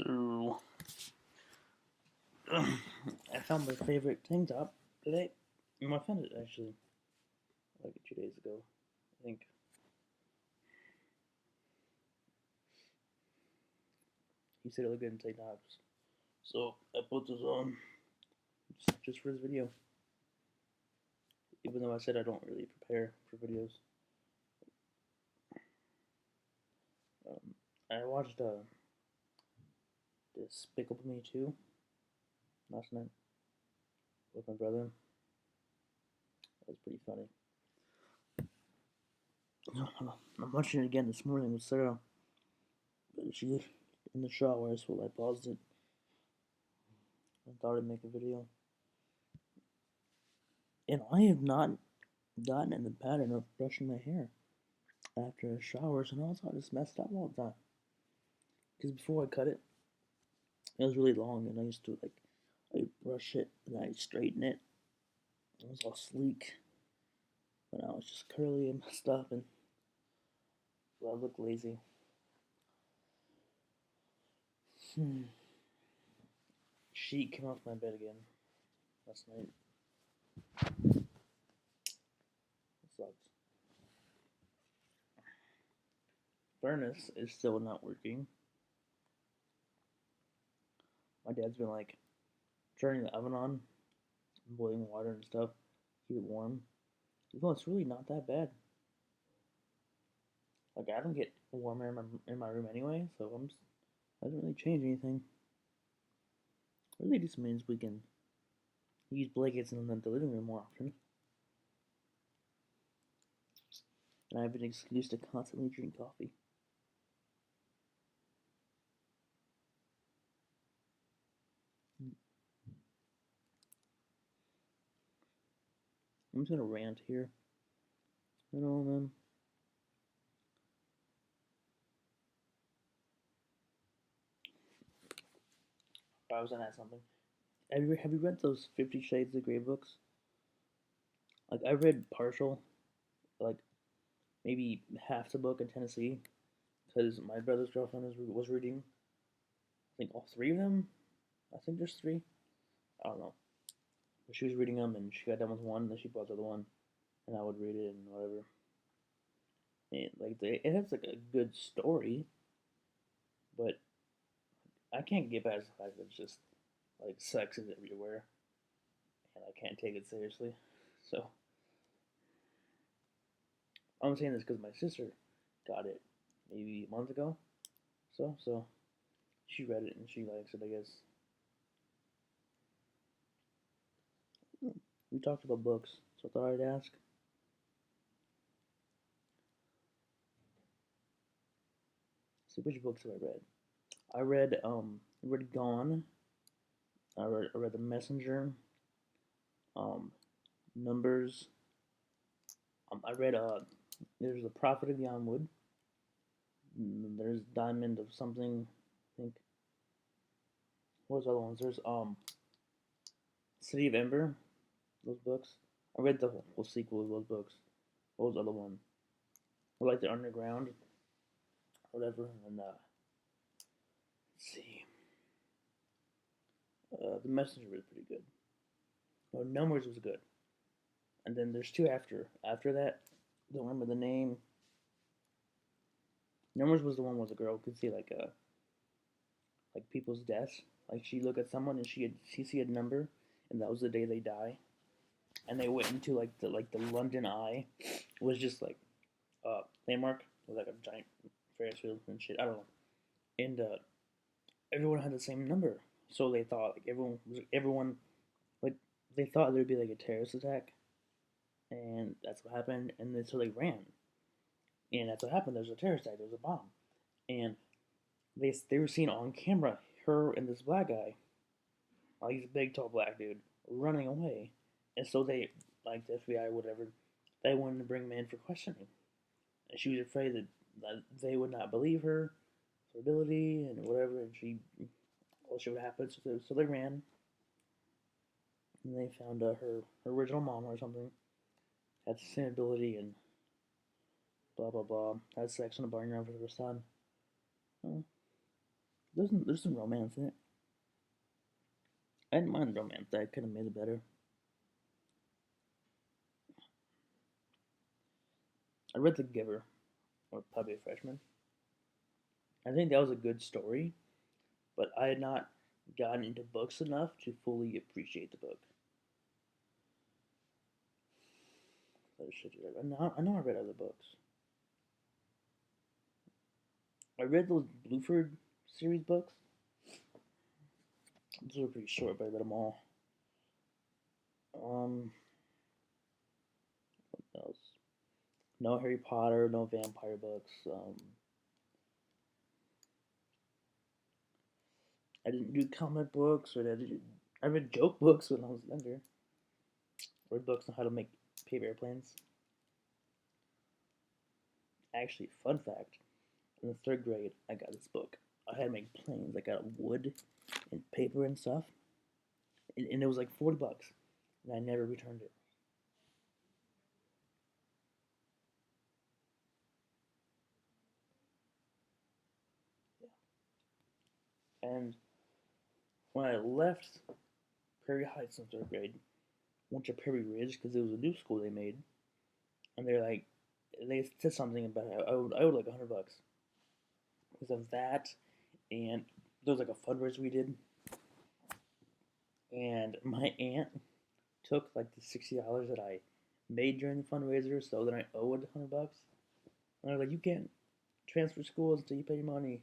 So, I found my favorite tank top today. I found it actually like 2 days ago. I think he said it looked good in tank tops. So I put this on just for this video. Even though I said I don't really prepare for videos. I watched Despicable Me 2 last night with my brother. That was pretty funny. I'm watching it again this morning with Sarah. But she in the shower, so I paused it. I thought I'd make a video. And I have not gotten in the pattern of brushing my hair after showers, and also I just messed up all the time. Because before I cut it, it was really long, and I used to I brush it and I straighten it. It was all sleek, but now it's just curly and messed up, and well, I look lazy. Sheet came off my bed again last night. It sucks. Furnace is still not working. My dad's been turning the oven on, boiling water and stuff, keep it warm. Well, it's really not that bad. I don't get warmer in my room anyway, so I doesn't really change anything. It really just means we can use blankets in the living room more often. And I have an excuse to constantly drink coffee. I'm just gonna rant here. You know, man. I was gonna ask something. Have you read those 50 Shades of Grey books? I read partial, like maybe half the book in Tennessee, because my brother's girlfriend was reading. I think all three of them. I think there's three. I don't know. But she was reading them, and she got done with one, and then she bought the other one, and I would read it and whatever. And it has a good story, but I can't get past the fact that it's just sex is everywhere, and I can't take it seriously. So I'm saying this because my sister got it maybe a month ago. So she read it and she likes it, I guess. We talked about books, so I thought I'd ask. See, which books have I read? I read Gone. I read The Messenger. Um, Numbers. I read there's The Prophet of Yonwood. There's Diamond of something. I think. What was the other ones? There's City of Ember. Those books. I read the whole sequel of those books. What was the other one? Or The Underground. Whatever. And let's see. The Messenger was pretty good. Oh, Numbers was good. And then there's two after. After that, don't remember the name. Numbers was the one where the girl could see people's deaths. Like she look at someone and she see a number, and that was the day they die. And they went into the London Eye, it was just landmark with a giant Ferris wheel and shit. I don't know. And everyone had the same number, so they thought everyone like they thought there'd be a terrorist attack, and that's what happened. And then so they ran, and that's what happened. There's a terrorist attack. There's a bomb, and they were seen on camera, her and this black guy, he's a big tall black dude, running away, and so the FBI or whatever, they wanted to bring him in for questioning, and she was afraid that they would not believe her ability and whatever, and she would happen. So they ran, and they found her original mom or something had the same ability and blah blah blah. Had sex in a barnyard with her son. Well, There's some romance in it. I didn't mind romance. That could have made it better. I read The Giver, or probably a freshman. I think that was a good story, but I had not gotten into books enough to fully appreciate the book. I know I read other books. I read those Bluford series books. Those were pretty short, but I read them all. Um, what else? No Harry Potter, no vampire books. I didn't do comic books, I read joke books when I was younger. I read books on how to make paper airplanes. Actually, fun fact: in the third grade, I got this book. I had to make planes. I got wood and paper and stuff, and it was like $40, and I never returned it. And when I left Prairie Heights in third grade, went to Prairie Ridge because it was a new school they made, and they said something about it. I owed like $100 because of that, and there was like a fundraiser we did, and my aunt took like the $60 that I made during the fundraiser, so then I owed $100, and I was like, you can't transfer schools until you pay your money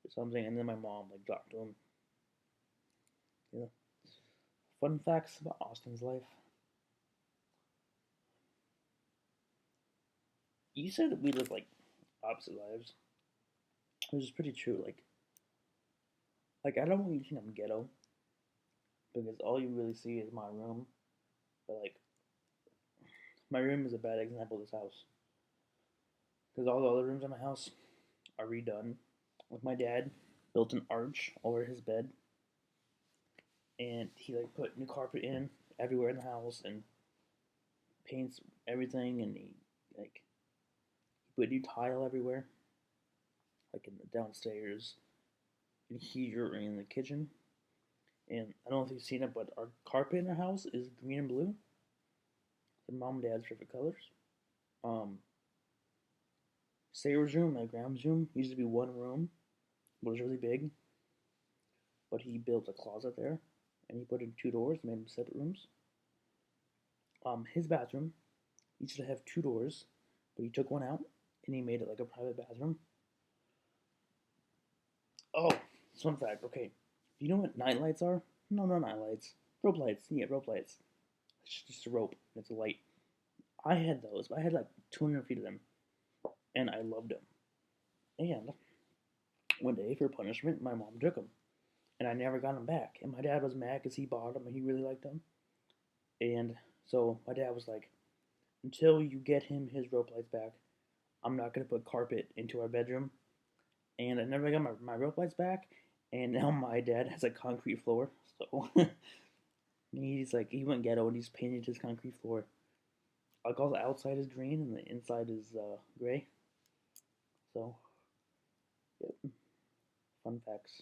or something, and then my mom like dropped to him. Yeah. Fun facts about Austin's life. You said that we live like opposite lives, which is pretty true. Like I don't want you to think I'm ghetto because all you really see is my room. But like my room is a bad example of this house because all the other rooms in my house are redone. Like my dad built an arch over his bed, and he like put new carpet in everywhere in the house and paints everything, and he put new tile everywhere, like in the downstairs, in here, in the kitchen. And I don't know if you've seen it, but our carpet in our house is green and blue. They're mom and dad's favorite colors. Um, Sarah's room, my grandma's room, used to be one room, but it was really big. But he built a closet there, and he put in two doors, made them separate rooms. His bathroom used to have two doors, but he took one out and he made it like a private bathroom. Oh, fun fact. Okay, do you know what night lights are? No, no night lights. Rope lights. Yeah, rope lights. It's just a rope. It's a light. I had those. I had like 200 feet of them, and I loved them. And one day, for punishment, my mom took them, and I never got them back. And my dad was mad because he bought them and he really liked them. And so my dad was like, "Until you get him his rope lights back, I'm not gonna put carpet into our bedroom." And I never got my rope lights back. And now my dad has a concrete floor. So he's like, he went ghetto and he's painted his concrete floor. Like all the outside is green and the inside is gray. So, yep, fun facts.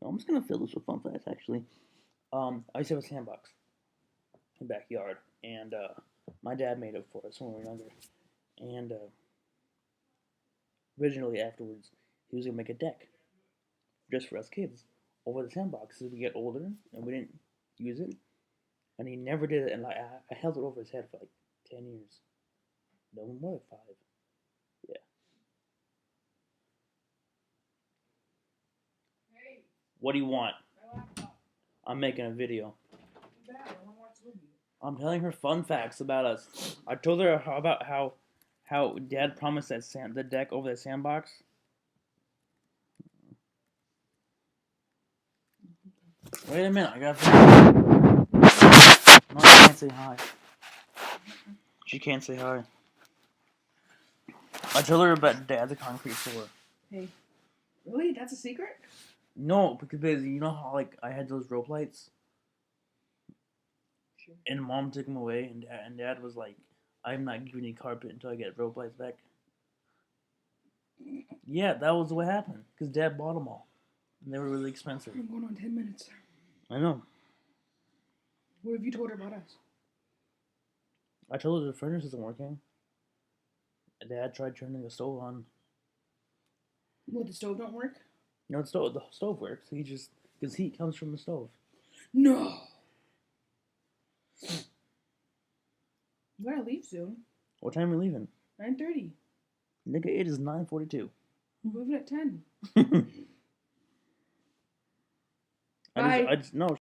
No, I'm just gonna fill this with fun facts actually. I used to have a sandbox in the backyard, and my dad made it for us when we were younger. And originally, afterwards, he was gonna make a deck just for us kids over the sandbox as we get older, and we didn't use it. And he never did it, and like I held it over his head for like 10 years. No more than five. Yeah. What do you want? I'm making a video. I'm telling her fun facts about us. I told her about how Dad promised that the deck over the sandbox. Wait a minute, I got. No, she can't say hi. She can't say hi. I told her about Dad's concrete floor. Hey, really? That's a secret? No, because you know how like I had those rope lights, Sure. and Mom took them away, and Dad was like, "I'm not giving you carpet until I get rope lights back." Yeah, that was what happened. Because Dad bought them all. And they were really expensive. I'm going on 10 minutes. I know. What have you told her about us? I told her the furnace isn't working. Dad tried turning the stove on. What, the stove don't work? No, the stove works. He just because heat comes from the stove. No. You gotta leave soon. What time are we leaving? 9:30. Nigga, it is 9:42. We're leaving at 10. I just no.